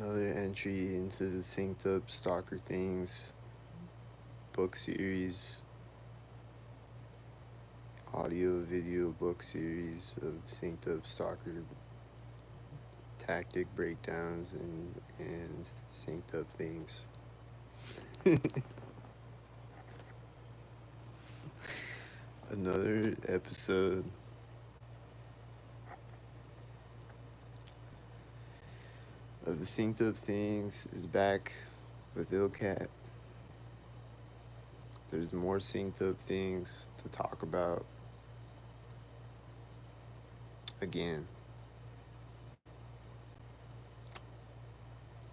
Another entry into the Synced Up Stalker Things book series, audio video book series of Synced Up Stalker tactic breakdowns and synced up things. Another episode of the Synced Up Things is back with Ilcat. There's more synced up things to talk about again.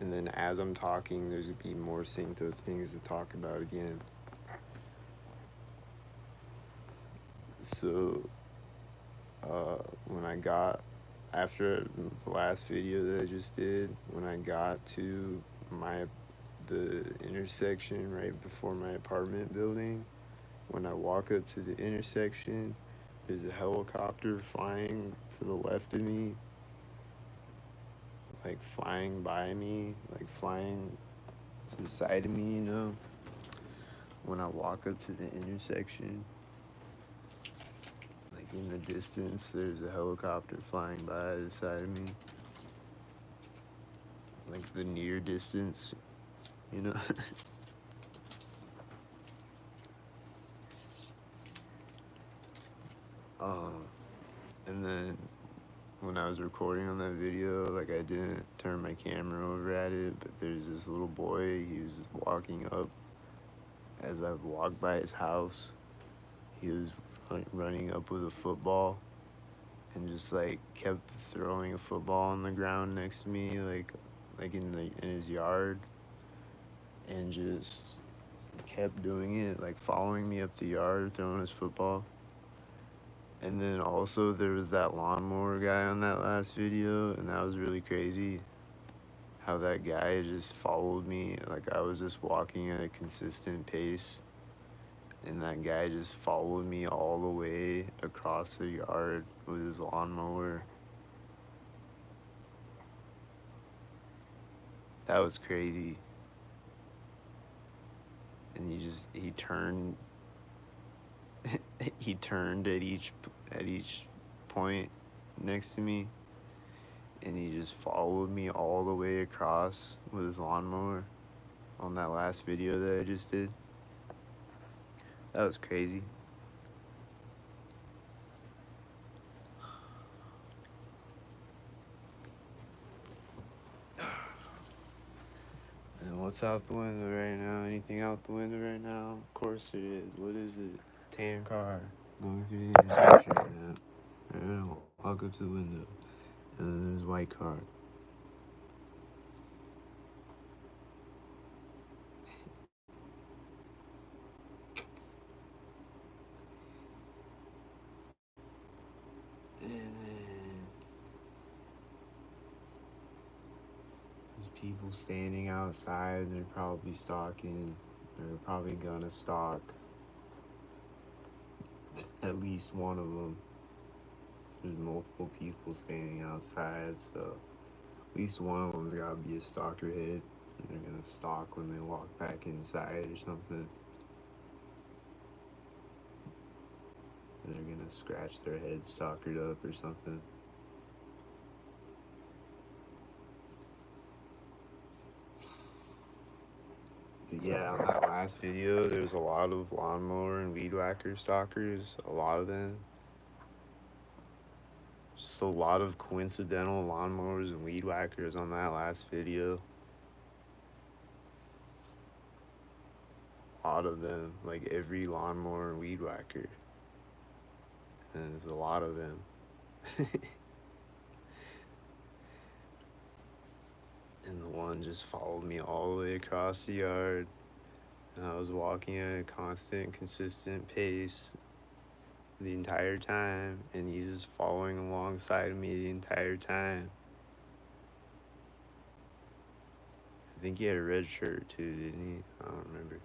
And then as I'm talking, there's going to be more synced up things to talk about again. So, when I got, after the last video that I just did, when I got to the intersection right before my apartment building, when I walk up to the intersection, there's a helicopter flying to the left of me, like flying by me, like flying to the side of me, you know. When I walk up to the intersection, like in the distance, there's a helicopter flying by the side of me. Like the near distance, you know. And then when I was recording on that video, like I didn't turn my camera over at it, but there's this little boy, he was walking up. As I walked by his house, he was running up with a football and just like kept throwing a football on the ground next to me, like in his yard, and just kept doing it, like following me up the yard, throwing his football. And then also there was that lawnmower guy on that last video, and that was really crazy. How that guy just followed me, like I was just walking at a consistent pace, and that guy just followed me all the way across the yard with his lawnmower. That was crazy. And he turned he turned at each point next to me, and he just followed me all the way across with his lawnmower on that last video that I just did. That was crazy. And what's out the window right now? Anything out the window right now? Of course it is. What is it? It's a tan car going through the intersection right now. Right now, walk up to the window. And then there's a white car. And then there's people standing outside, and they're probably stalking. They're probably gonna stalk at least one of them. There's multiple people standing outside, so at least one of them's gotta be a stalker head. And they're gonna stalk when they walk back inside or something. They're gonna scratch their head stalkered up or something. But yeah, on that last video, there's a lot of lawnmower and weed whacker stalkers. A lot of them. Just a lot of coincidental lawnmowers and weed whackers on that last video. A lot of them, like every lawnmower and weed whacker. And there's a lot of them. And the one just followed me all the way across the yard. And I was walking at a constant, consistent pace the entire time. And he's just following alongside of me the entire time. I think he had a red shirt too, didn't he? I don't remember.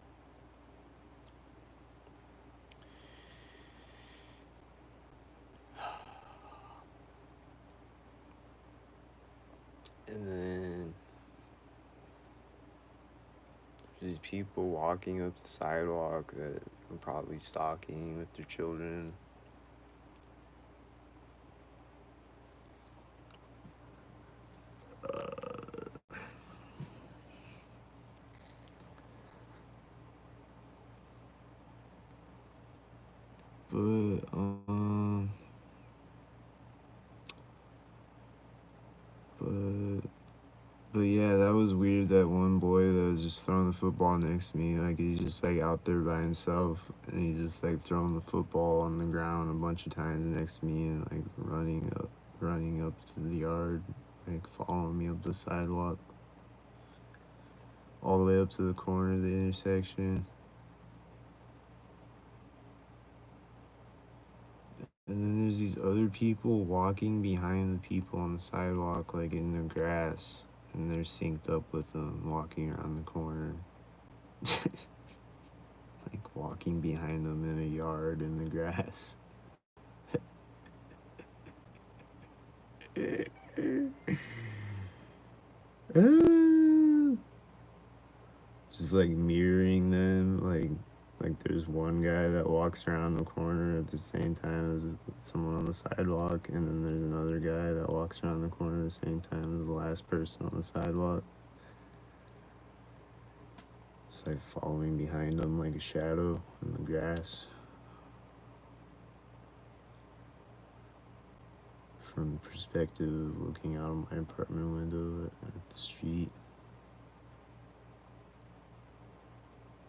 And then people walking up the sidewalk that are probably stalking with their children. But, but yeah, that was weird. That one boy that was just throwing the football next to me, like he's just like out there by himself, and he's just like throwing the football on the ground a bunch of times next to me, and like running up to the yard, like following me up the sidewalk, all the way up to the corner of the intersection. And then there's these other people walking behind the people on the sidewalk, like in the grass, and they're synced up with them walking around the corner. Like walking behind them in a yard in the grass. Just like mirroring them, like there's one guy that walks around the corner at the same time as someone on the sidewalk, and then there's another guy that walks around the corner at the same time as the last person on the sidewalk. It's like following behind them like a shadow in the grass. From perspective of looking out of my apartment window at the street.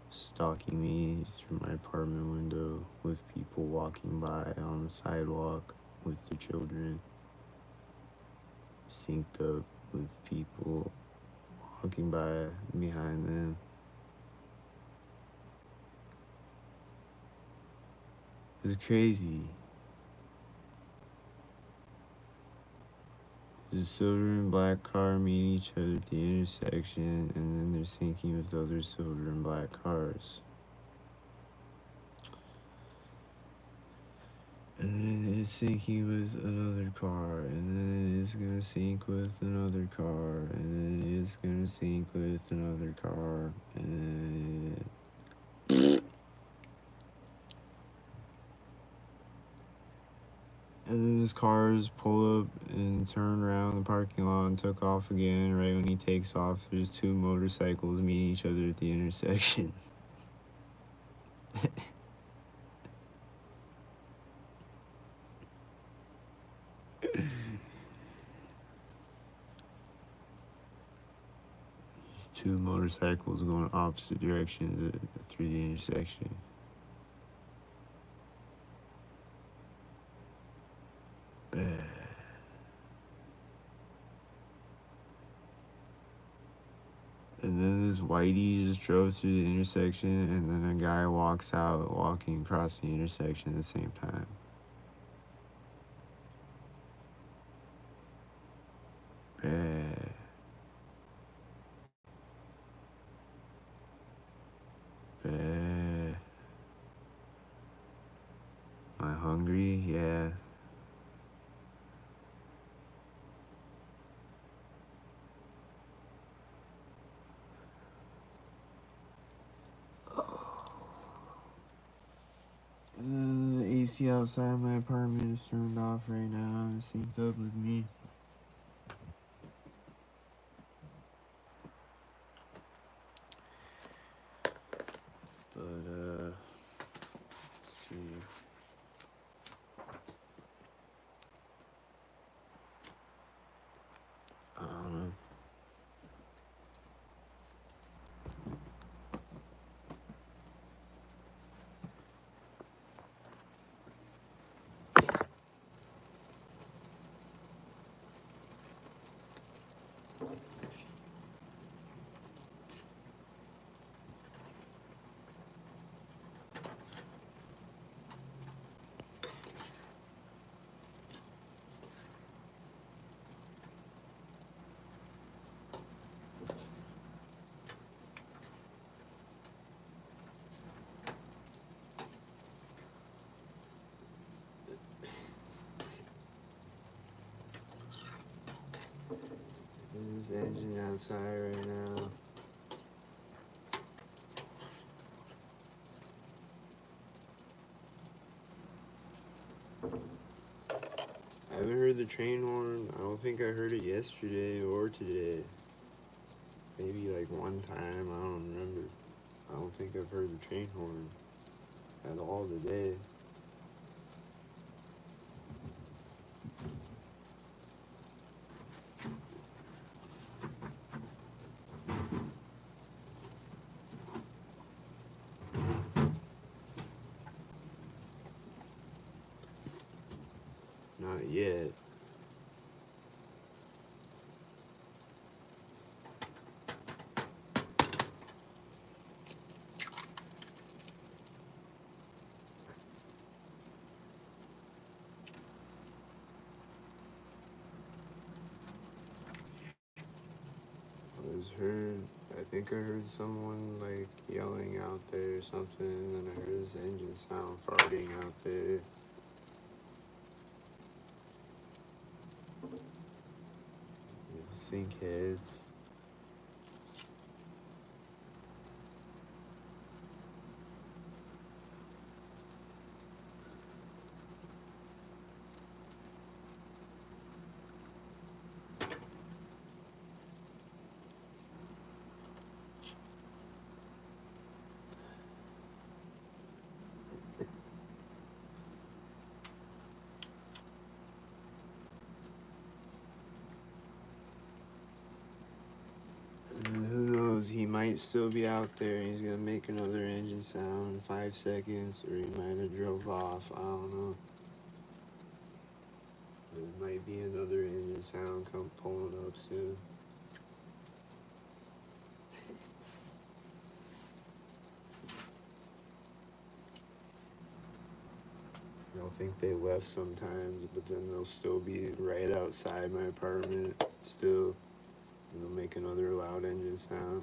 Stalking me through my apartment window with people walking by on the sidewalk with their children. Synced up with people walking by behind them. It's crazy. The silver and black car meet each other at the intersection, and then they're syncing with other silver and black cars. And then it's syncing with another car, and then it's gonna sync with another car, and then it's gonna sync with another car, and then his cars pull up and turn around the parking lot and took off again. Right when he takes off, there's two motorcycles meeting each other at the intersection. Two motorcycles going opposite directions through the intersection. Bad. And then this whitey just drove through the intersection, and then a guy walks out walking across the intersection at the same time. Bad. Bad. Am I hungry? Yeah. And then the AC outside my apartment is turned off right now. It's synced up with me. But, let's see. I don't know. There's the engine outside right now. I haven't heard the train horn. I don't think I heard it yesterday or today. Maybe like one time, I don't remember. I don't think I've heard the train horn at all today. Not yet. I think I heard someone like yelling out there or something, and then I heard this engine sound farting out there. Sink heads. And who knows, he might still be out there. He's gonna make another engine sound in 5 seconds, or he might have drove off. I don't know. There might be another engine sound come pulling up soon. They'll think they left sometimes, but then they'll still be right outside my apartment still. And they'll make another loud engine sound.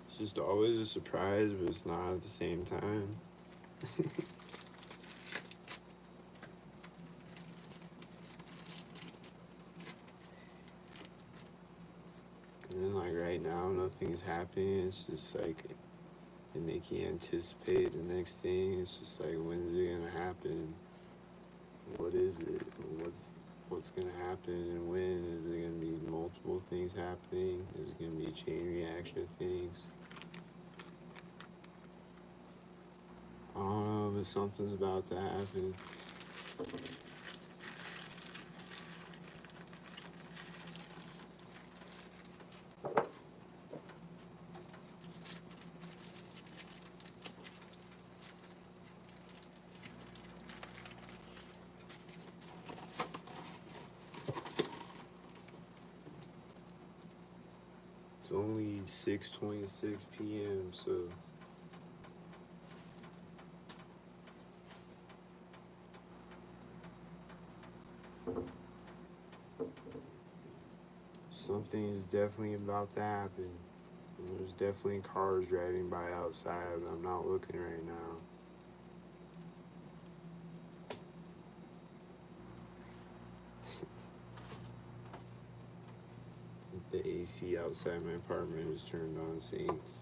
It's just always a surprise, but it's not at the same time. And then like right now, nothing is happening. It's just like they make you anticipate the next thing. It's just like, when's it gonna happen? What is it? What's gonna happen and when? Is it gonna be multiple things happening? Is it gonna be a chain reaction of things? I don't know, but something's about to happen. It's only 6:26 p.m., so something is definitely about to happen. And there's definitely cars driving by outside, but I'm not looking right now. The AC outside my apartment is turned on sinks.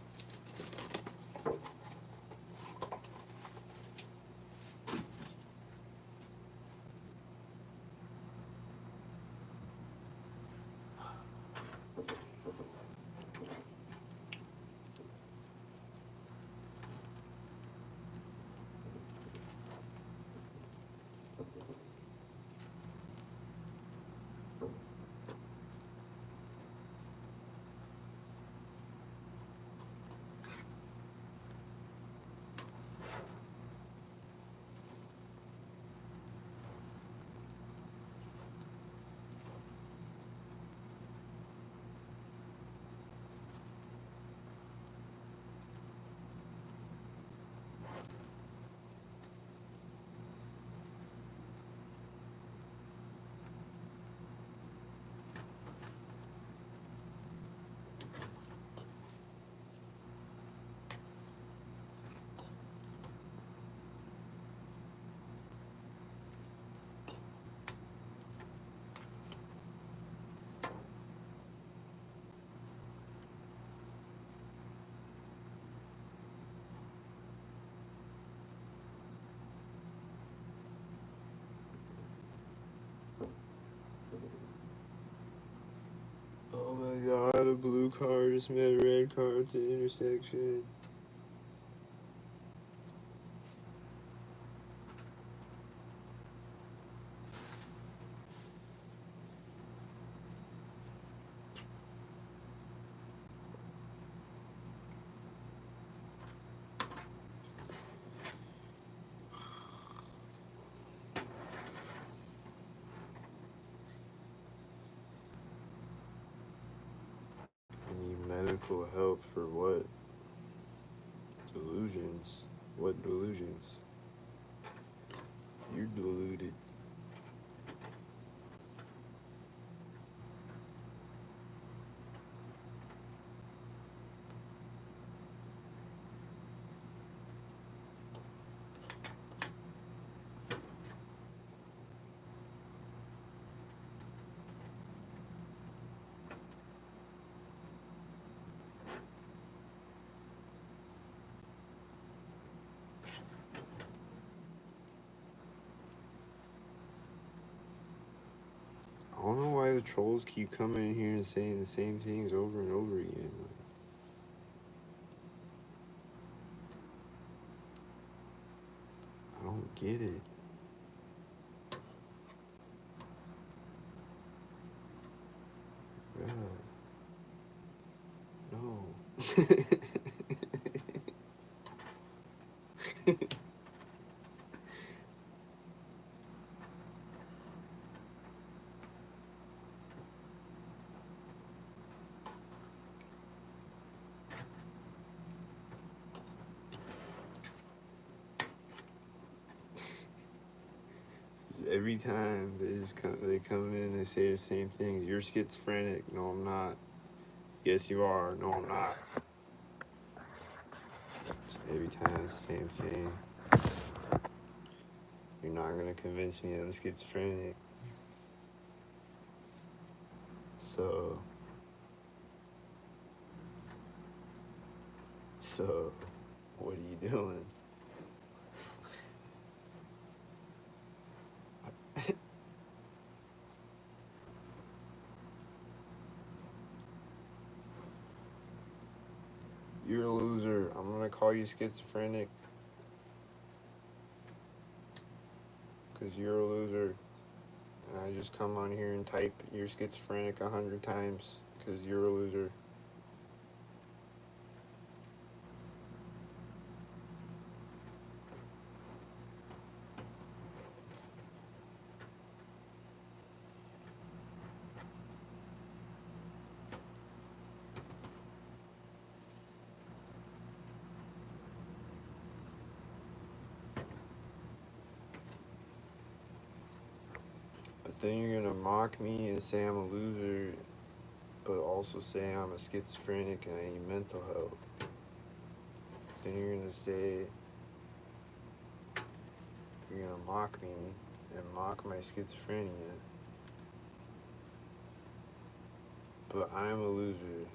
car just met a red car at the intersection. I need medical help for what? Delusions. What delusions? You're deluded. I don't know why the trolls keep coming in here and saying the same things over and over again. I don't get it. Yeah. No. Every time they come in and say the same thing. You're schizophrenic. No, I'm not. Yes, you are. No, I'm not. Just every time it's the same thing. You're not gonna convince me I'm schizophrenic. So, what are you doing? You're a loser. I'm gonna call you schizophrenic because you're a loser. And I just come on here and type you're schizophrenic 100 times because you're a loser. But then you're gonna mock me and say I'm a loser, but also say I'm a schizophrenic and I need mental help. Then you're gonna mock me and mock my schizophrenia. But I'm a loser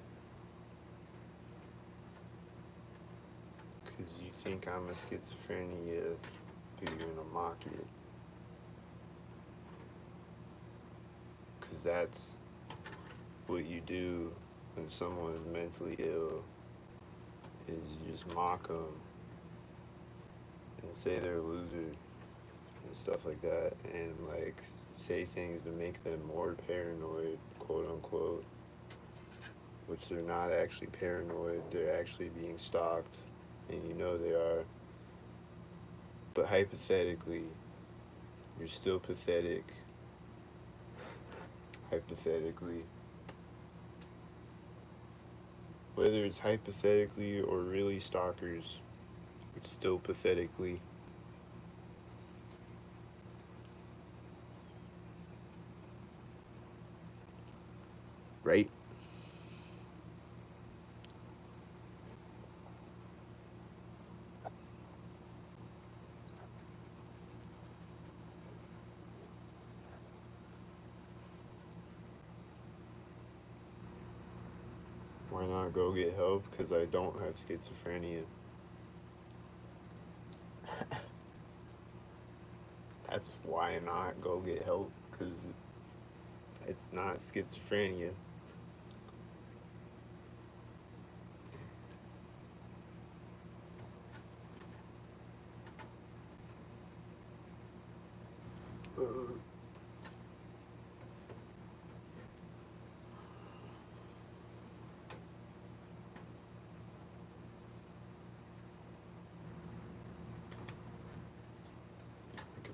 because you think I'm a schizophrenia, but you're gonna mock it. Because that's what you do when someone is mentally ill, is you just mock them and say they're a loser and stuff like that, and like say things to make them more paranoid, quote unquote, which they're not actually paranoid, they're actually being stalked, and you know they are. But hypothetically, you're still pathetic. Hypothetically. Whether it's hypothetically or really stalkers, it's still pathetically. Right? Why not go get help? Because I don't have schizophrenia. That's why not go get help, because it's not schizophrenia.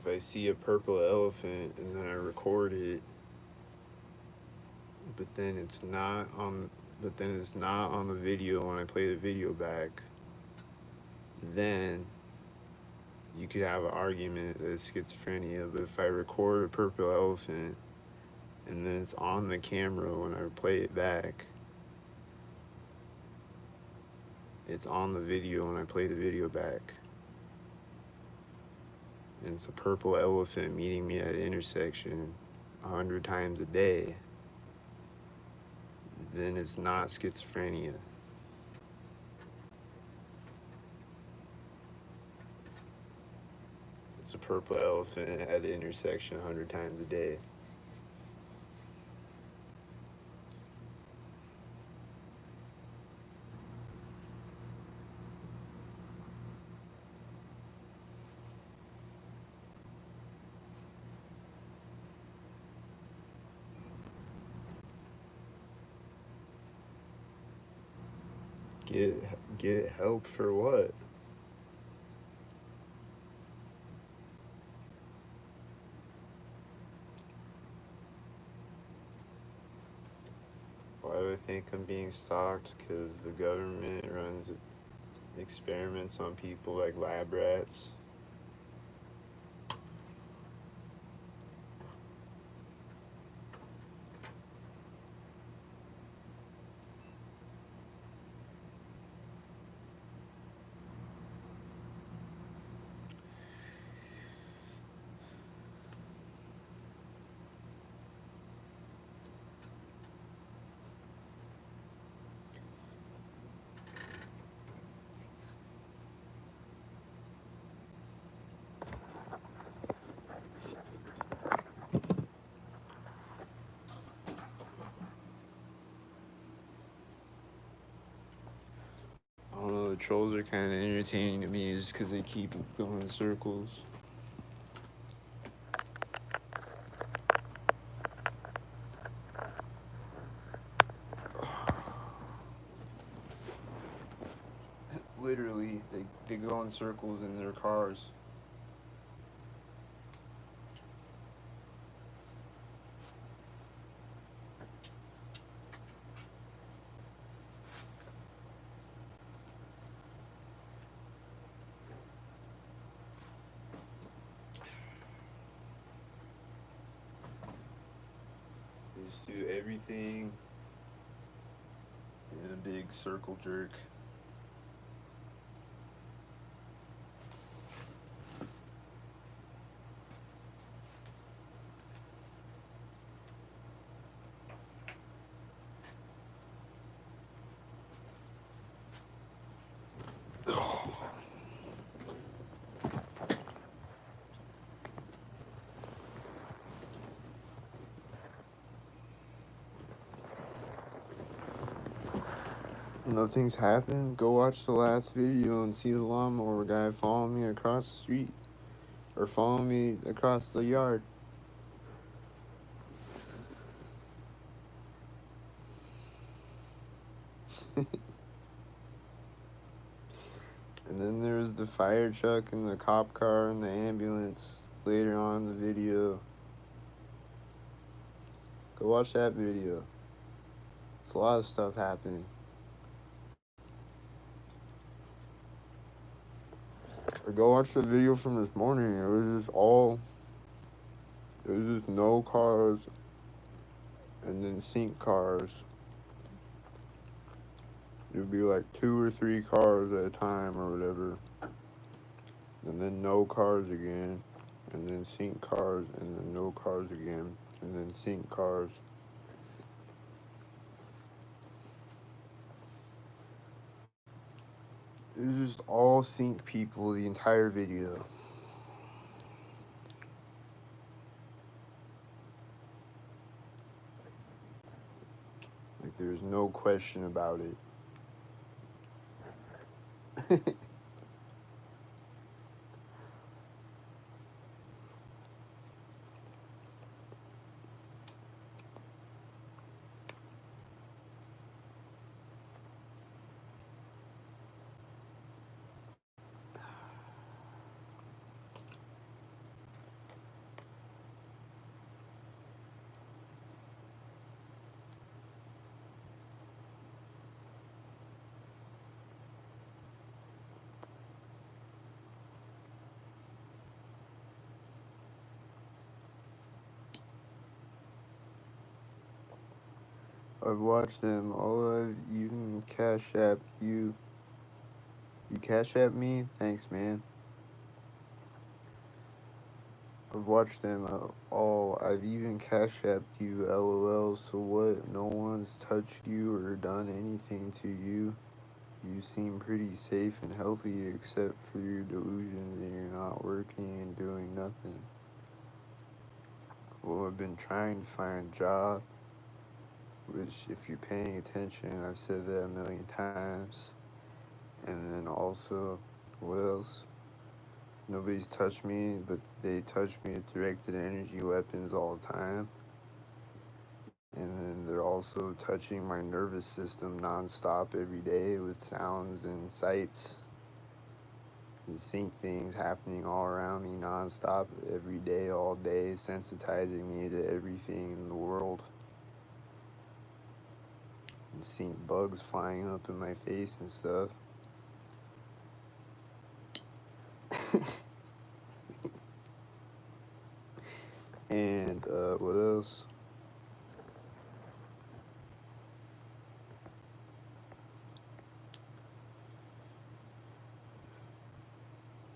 if I see a purple elephant and then I record it, but then it's not on the video when I play the video back, then you could have an argument that it's schizophrenia. But if I record a purple elephant and then it's on the camera when I play it back, it's on the video when I play the video back, and it's a purple elephant meeting me at an intersection 100 times a day, then it's not schizophrenia. It's a purple elephant at an intersection 100 times a day. Get help for what? Why do I think I'm being stalked? Because the government runs experiments on people like lab rats. I don't know, the trolls are kind of entertaining to me just because they keep going in circles. Literally, they go in circles in their cars. They just do everything in a big circle jerk. Nothing's happened. Go watch the last video and see the lawnmower guy following me across the street. Or following me across the yard. And then there was the fire truck and the cop car and the ambulance later on in the video. Go watch that video. It's a lot of stuff happening. Or go watch the video from this morning. It was just no cars and then sync cars. It would be like 2 or 3 cars at a time or whatever. And then no cars again. And then sync cars and then no cars again. And then sync cars. It was just all sync people the entire video. Like there's no question about it. I've watched them. All I've even cash app you. You cash app me? Thanks, man. I've watched them all. I've even cash apped you, lol. So what? No one's touched you or done anything to you. You seem pretty safe and healthy except for your delusions and you're not working and doing nothing. Well, I've been trying to find a job, which, if you're paying attention, I've said that a million times. And then also, what else? Nobody's touched me, but they touch me with directed energy weapons all the time. And then they're also touching my nervous system nonstop every day with sounds and sights and seeing things happening all around me nonstop every day, all day, sensitizing me to everything in the world. And seeing bugs flying up in my face and stuff. And what else?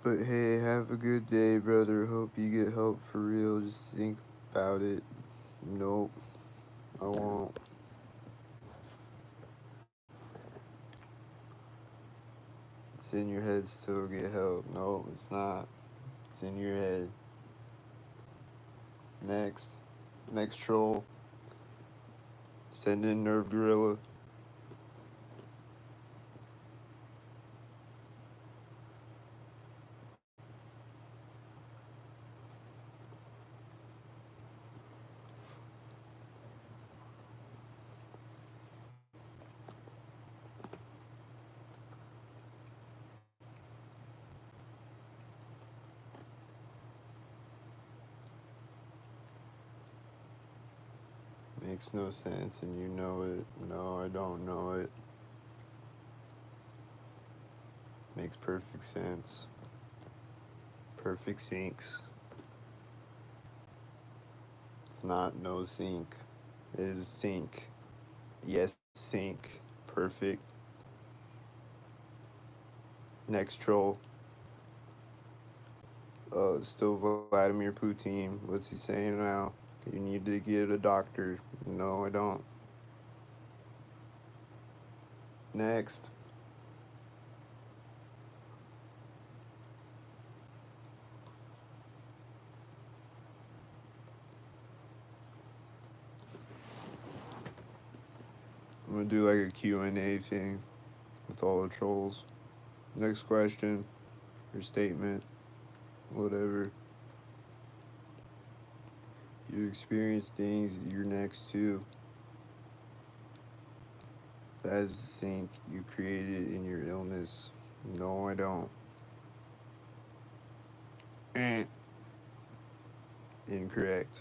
But hey, have a good day, brother. Hope you get help for real. Just think about it. Nope, I won't. It's in your head still get help. No, it's not. It's in your head. Next. Next troll. Send in Nerve Gorilla. Makes no sense and you know it. No, I don't know it. Makes perfect sense. Perfect sinks. It's not no sink. It is sink. Yes, sink. Perfect. Next troll. Still Vladimir Putin. What's he saying now? You need to get a doctor. No, I don't. Next. I'm gonna do like a Q&A thing with all the trolls. Next question or statement, whatever. You experience things you're next to. That is the sink you created in your illness. No, I don't. Eh. Incorrect.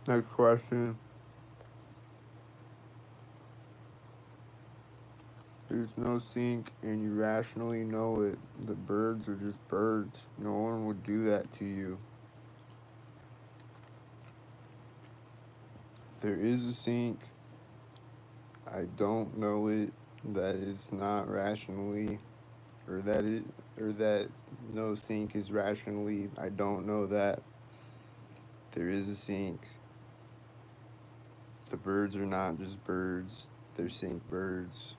Next question. There's no sink and you rationally know it. The birds are just birds. No one would do that to you. There is a sink. I don't know it. That it's not rationally, or that it, or that no sink is rationally. I don't know that. There is a sink. The birds are not just birds. They're sink birds.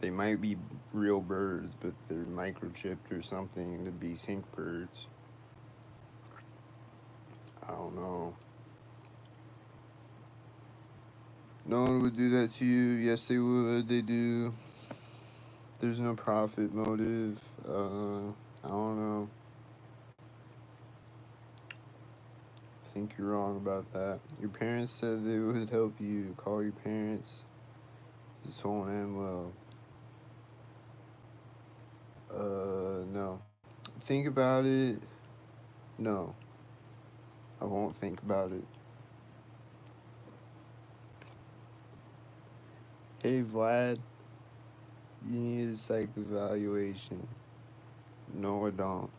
They might be real birds, but they're microchipped or something to be sink birds. I don't know. No one would do that to you. Yes, they would. They do. There's no profit motive. I don't know. I think you're wrong about that. Your parents said they would help you. Call your parents. This won't end well. No. Think about it. No. I won't think about it. Hey, Vlad, you need a psych evaluation. No, I don't.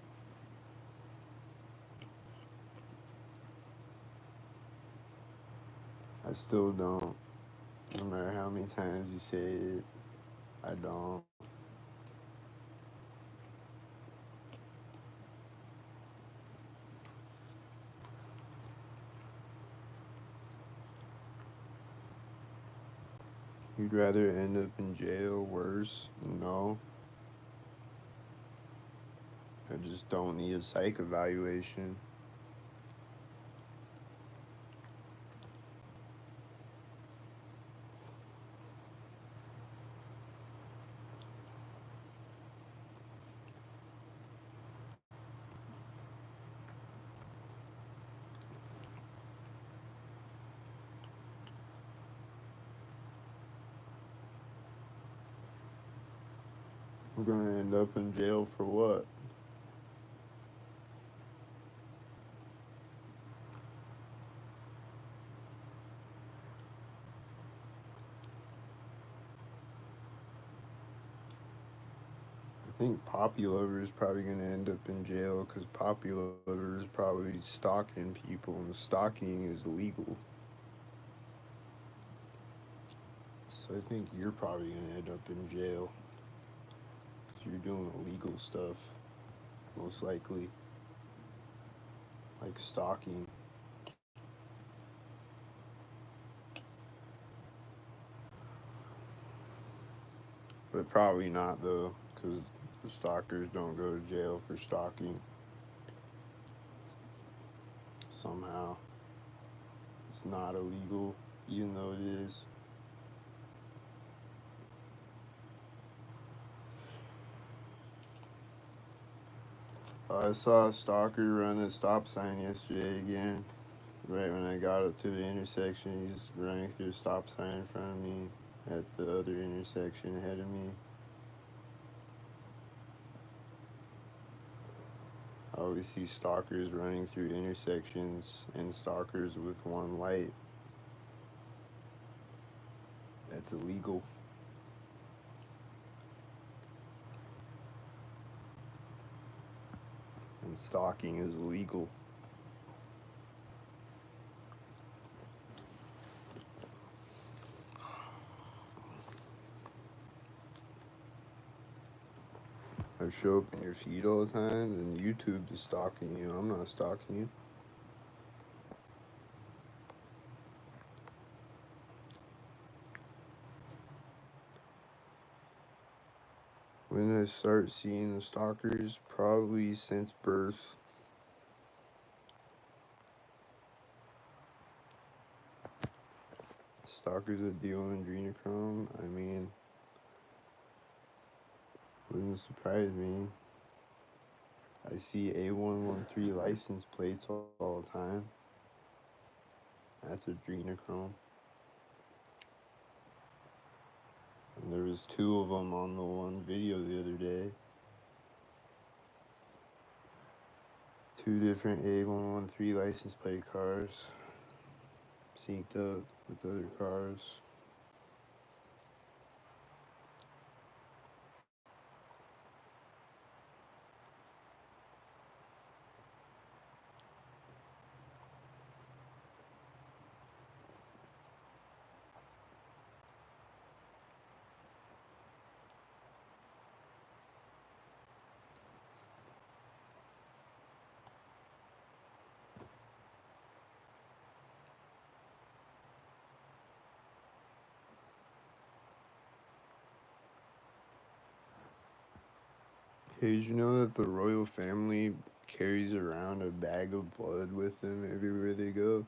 I still don't. No matter how many times you say it, I don't. You'd rather end up in jail worse? No. I just don't need a psych evaluation. We're gonna end up in jail for what? I think Poppy Lover is probably gonna end up in jail because Poppy Lover is probably stalking people, and stalking is illegal. So I think you're probably gonna end up in jail because you're doing illegal stuff, most likely, like stalking. But probably not though, because the stalkers don't go to jail for stalking. Somehow, it's not illegal, even though it is. I saw a stalker run a stop sign yesterday again. Right when I got up to the intersection, he's running through a stop sign in front of me at the other intersection ahead of me. I always see stalkers running through intersections and stalkers with one light. That's illegal. And stalking is illegal. I show up in your feed all the time, and YouTube is stalking you. I'm not stalking you. When did I start seeing the stalkers? Probably since birth. Stalkers that deal in adrenochrome, I mean, wouldn't surprise me. I see A113 license plates all the time. That's adrenochrome. And there was two of them on the one video the other day. Two different A113 license plate cars synced up with other cars. Hey, did you know that the royal family carries around a bag of blood with them everywhere they go?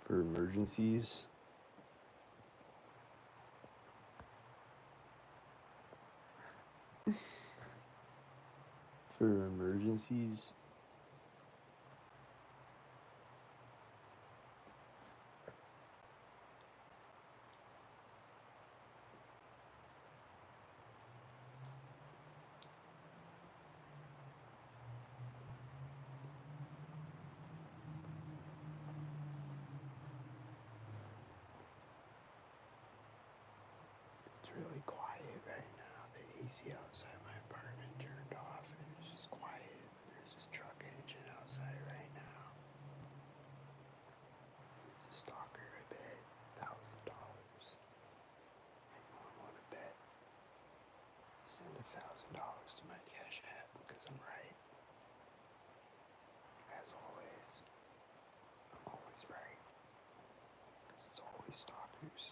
For emergencies? For emergencies? $5,000 to my Cash App because I'm right. As always, I'm always right. It's always stalkers.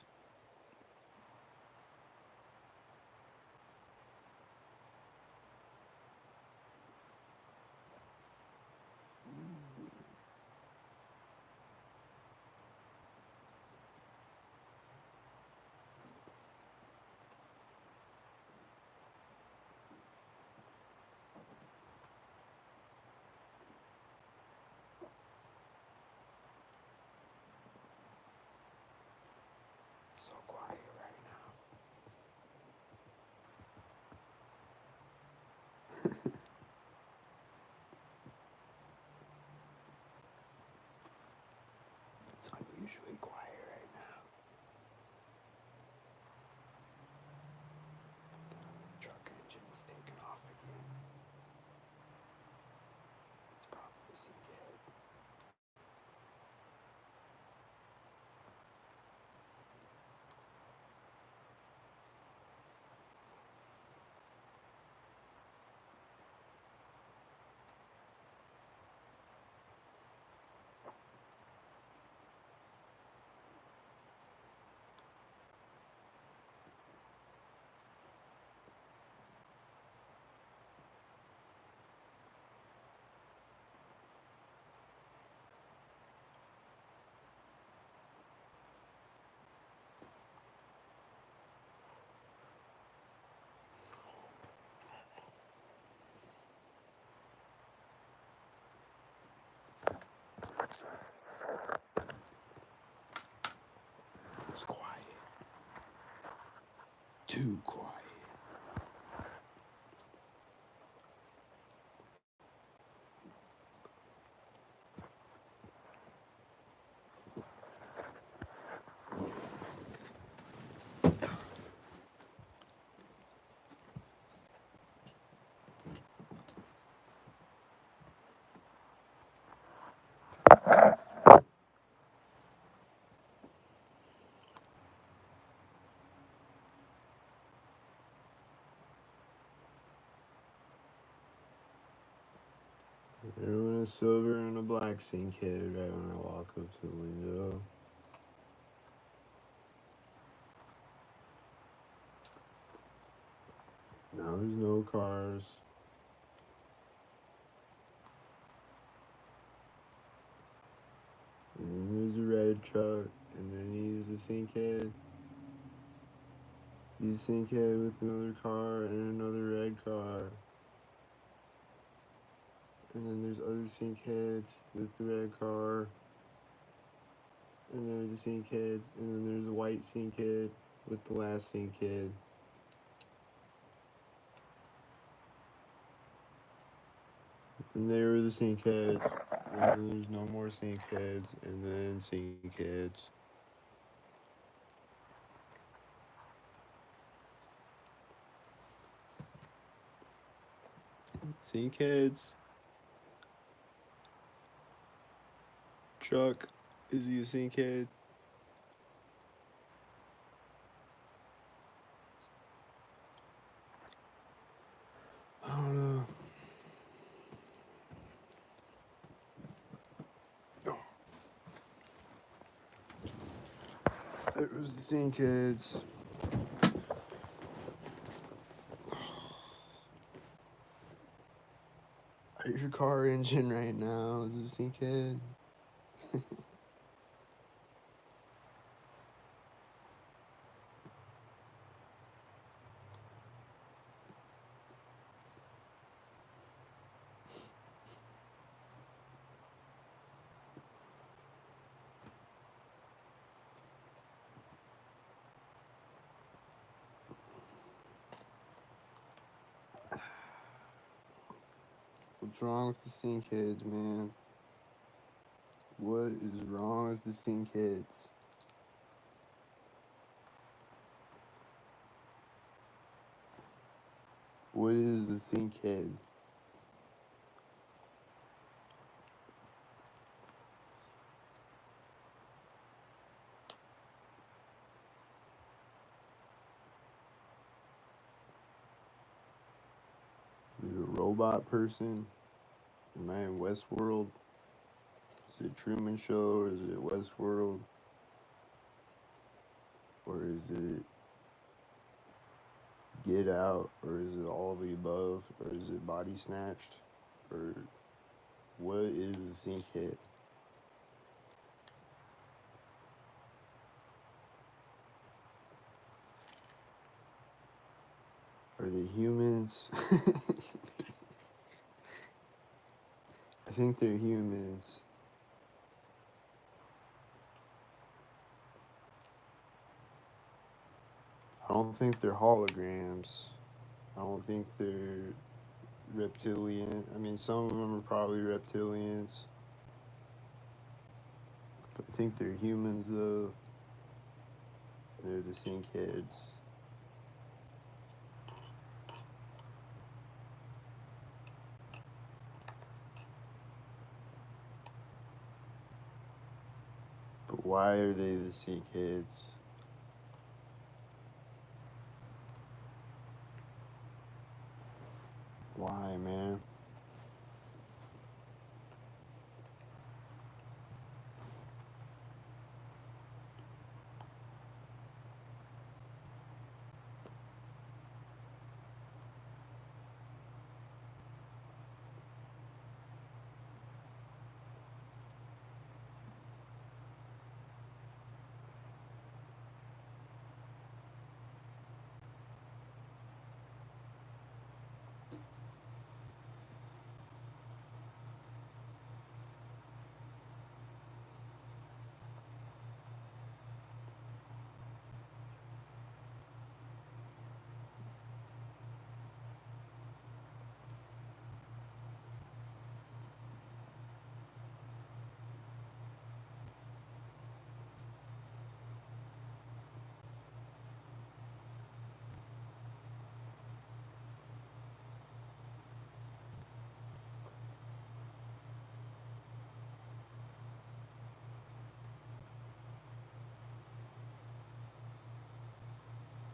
So quiet right now. It's unusually quiet right now. The truck engine is taking off again. It's probably CK. It's quiet. Too quiet. Everyone is silver and a black sink head right when I walk up to the window. Now there's no cars. And then there's a red truck. And then he's a sink head. He's a sink head with another car and another red car. And then there's other sink heads with the red car. And there are the sink heads. And then there's a white sink head with the last sink head. And there are the sink heads. And then there's no more sink heads. And then sink heads. Sink heads. Truck. Is he a sink head? I don't know. It was the sink heads. Your car engine right now is a sink head. What's wrong with the sink heads, man? What is wrong with the sink heads? What is the sink head? robot person? Am I in Westworld? Is it Truman Show or is it Westworld? Or is it Get Out? Or is it all the above? Or is it Body Snatched? Or what is a sinkhead? Are they humans? I think they're humans. I don't think they're holograms. I don't think they're reptilian. I mean, some of them are probably reptilians. But I think they're humans, though. They're the sinkheads. But why are they the sinkheads? Why, man?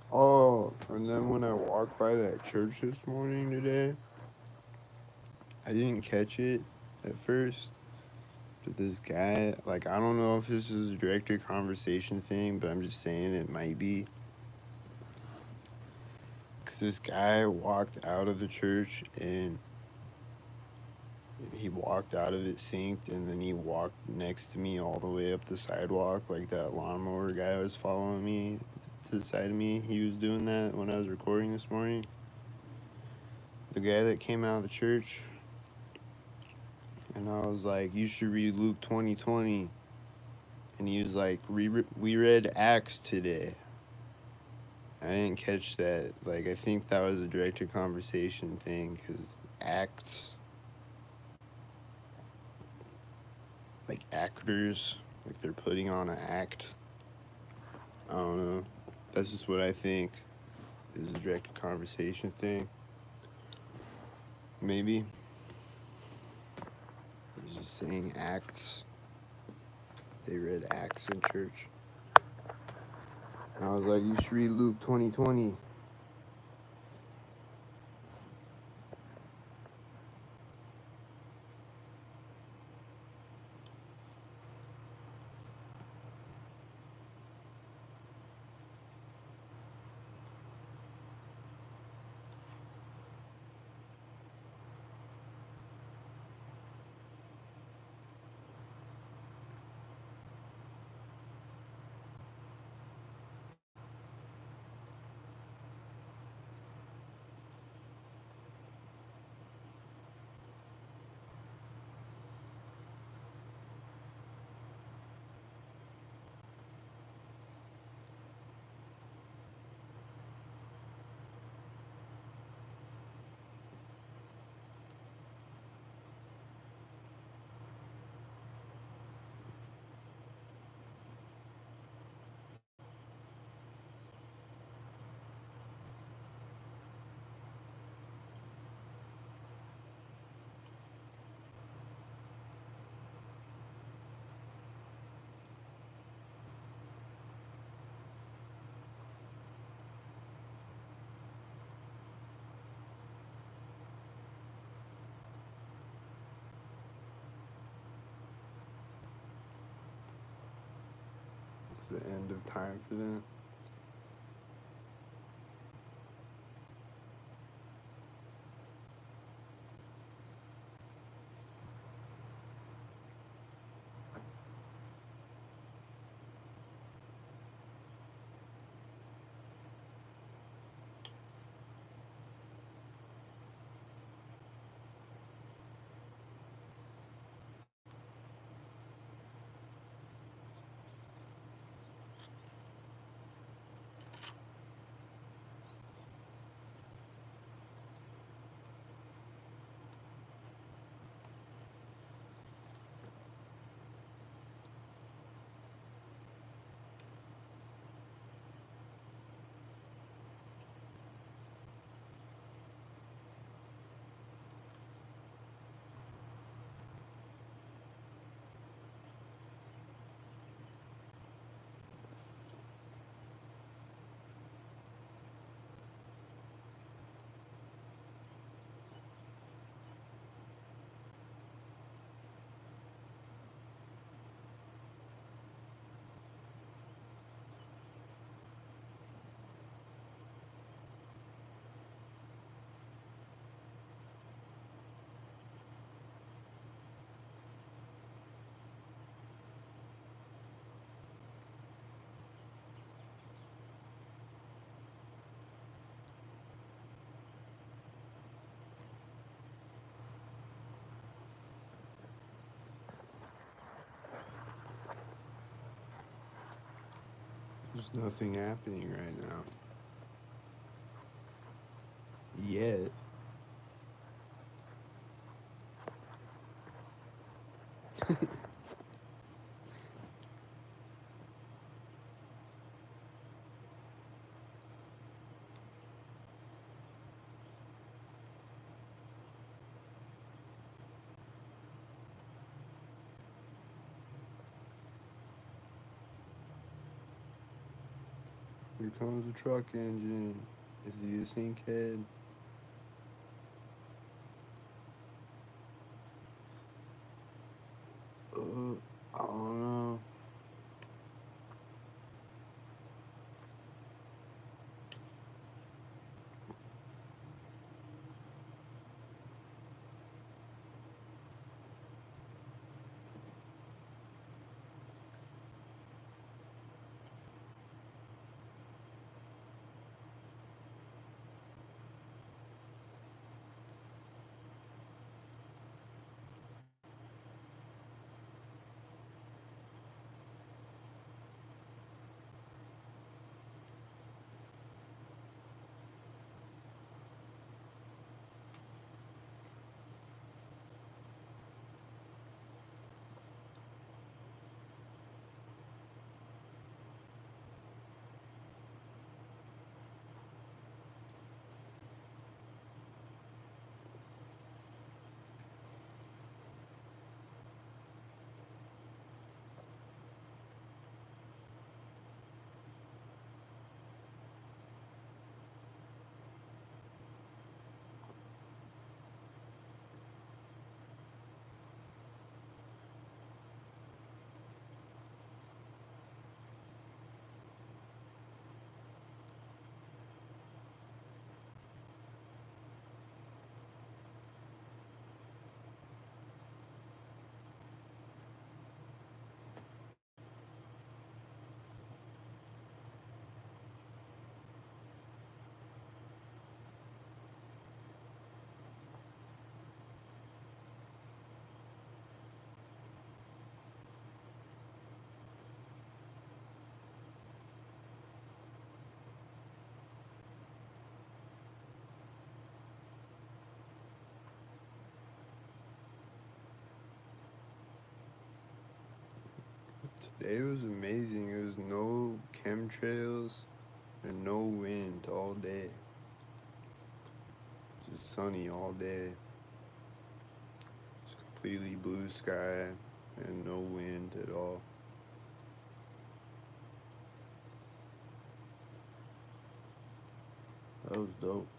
Oh, and then when I walked by that church this morning today, I didn't catch it at first. But this guy, like, I don't know if this is a director conversation thing, but I'm just saying it might be. Because this guy walked out of the church and he walked out of it synced, and then he walked next to me all the way up the sidewalk, like that lawnmower guy was following me to the side of me. He was doing that when I was recording this morning. The guy that came out of the church, and I was like, you should read Luke 20:20. And he was like, we read Acts today. I didn't catch that. Like, I think that was a directed conversation thing, because Acts, like actors, like they're putting on an act. I don't know. That's just what I think is a directed conversation thing. Maybe. I was just saying Acts. They read Acts in church. And I was like, you should read Luke 20:20. It's the end of time for them. There's nothing happening right now. Yet. Here comes the truck engine. Is he a sinkhead? I don't know. Today was amazing. There was no chemtrails and no wind all day. Just sunny all day. It's completely blue sky and no wind at all. That was dope.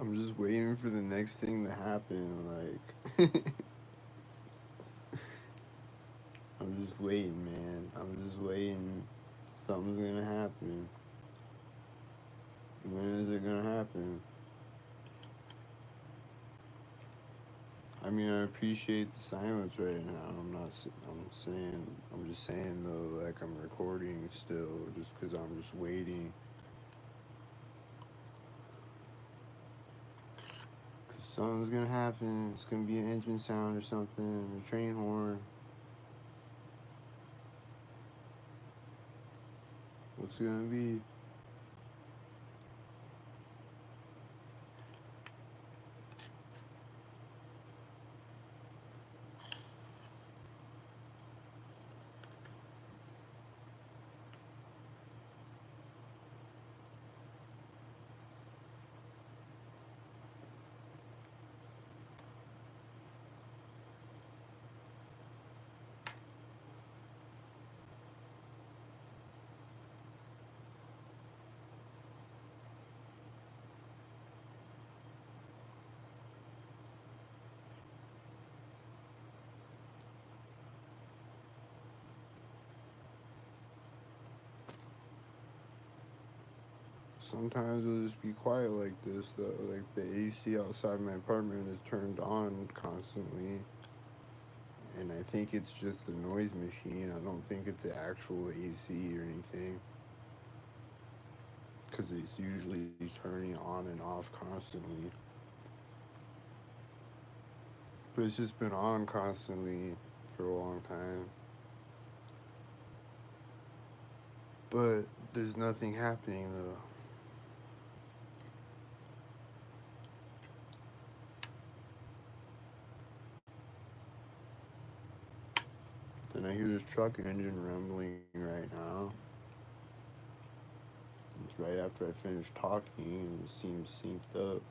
I'm just waiting for the next thing to happen. Like, I'm just waiting, man. I'm just waiting. Something's gonna happen. When is it gonna happen? I mean, I appreciate the silence right now. I'm not. I'm saying. I'm just saying though. Like I'm recording still, just because I'm just waiting. Cause something's gonna happen. It's gonna be an engine sound or something. A train horn. What's it gonna be? Sometimes it'll just be quiet like this. Like the AC outside my apartment is turned on constantly, and I think it's just a noise machine. I don't think it's an actual AC or anything, because it's usually turning on and off constantly. But it's just been on constantly for a long time. But there's nothing happening though. Then I hear this truck engine rumbling right now. It's right after I finish talking and it seems synced up.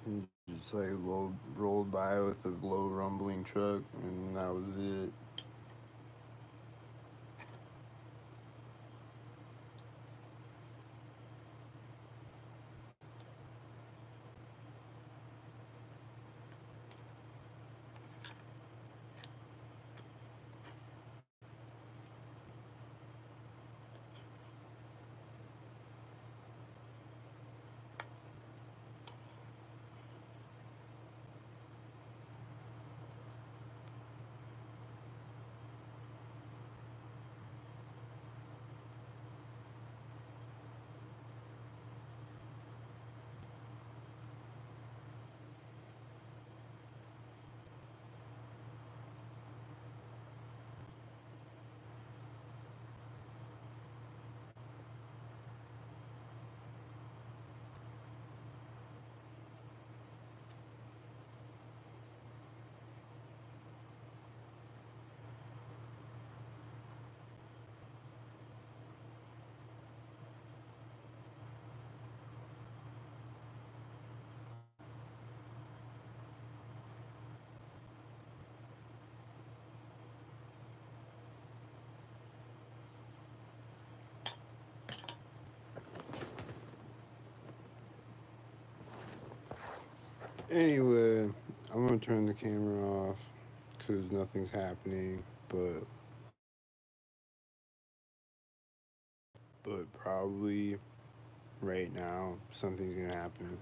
He just like rolled by with a low rumbling truck, and that was it. Anyway, I'm gonna turn the camera off because nothing's happening. But probably right now something's gonna happen.